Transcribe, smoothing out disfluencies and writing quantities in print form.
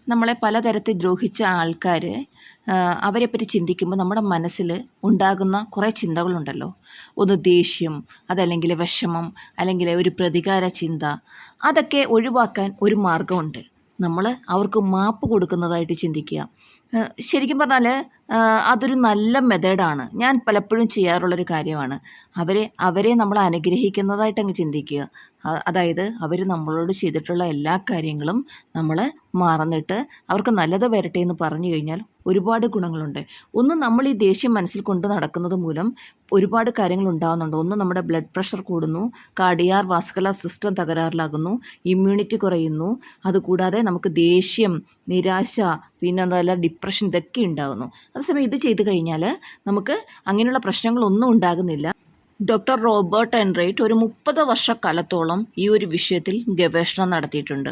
നമ്മളെ പലതരത്തിൽ ദ്രോഹിച്ച ആൾക്കാർ അവരെപ്പറ്റി ചിന്തിക്കുമ്പോൾ നമ്മുടെ മനസ്സിൽ ഉണ്ടാകുന്ന കുറേ ചിന്തകളുണ്ടല്ലോ. ഒന്ന് ദേഷ്യം, അതല്ലെങ്കിൽ വിഷമം, അല്ലെങ്കിൽ ഒരു പ്രതികാര ചിന്ത. അതൊക്കെ ഒഴിവാക്കാൻ ഒരു മാർഗമുണ്ട്. നമ്മൾ അവർക്ക് മാപ്പ് കൊടുക്കുന്നതായിട്ട് ചിന്തിക്കുക. ശരിക്കും പറഞ്ഞാൽ അതൊരു നല്ല മെത്തേഡാണ്. ഞാൻ പലപ്പോഴും ചെയ്യാറുള്ളൊരു കാര്യമാണ്. അവരെ നമ്മൾ അനുഗ്രഹിക്കുന്നതായിട്ട് അങ്ങ് ചിന്തിക്കുക. അതായത് അവർ നമ്മളോട് ചെയ്തിട്ടുള്ള എല്ലാ കാര്യങ്ങളും നമ്മൾ മറന്നിട്ട് അവർക്ക് നല്ലത് വരട്ടെ എന്ന് പറഞ്ഞു കഴിഞ്ഞാൽ ഒരുപാട് ഗുണങ്ങളുണ്ട്. ഒന്ന്, നമ്മൾ ഈ ദേഷ്യം മനസ്സിൽ കൊണ്ട് നടക്കുന്നത് മൂലം ഒരുപാട് കാര്യങ്ങൾ ഉണ്ടാകുന്നുണ്ട്. ഒന്ന്, നമ്മുടെ ബ്ലഡ് പ്രഷർ കൂടുന്നു, കാർഡിയാർ വാസ്കുലർ സിസ്റ്റം തകരാറിലാകുന്നു, ഇമ്മ്യൂണിറ്റി കുറയുന്നു. അതുകൂടാതെ നമുക്ക് ദേഷ്യം, നിരാശ, പിന്നെ അതല്ല ഡിപ്രഷൻ, ഇതൊക്കെ ഉണ്ടാകുന്നു. അതേസമയം ഇത് ചെയ്ത് കഴിഞ്ഞാൽ നമുക്ക് അങ്ങനെയുള്ള പ്രശ്നങ്ങളൊന്നും ഉണ്ടാകുന്നില്ല. ഡോക്ടർ റോബർട്ട് എൻറൈറ്റ് ഒരു 30 വർഷക്കാലത്തോളം ഈ ഒരു വിഷയത്തിൽ ഗവേഷണം നടത്തിയിട്ടുണ്ട്.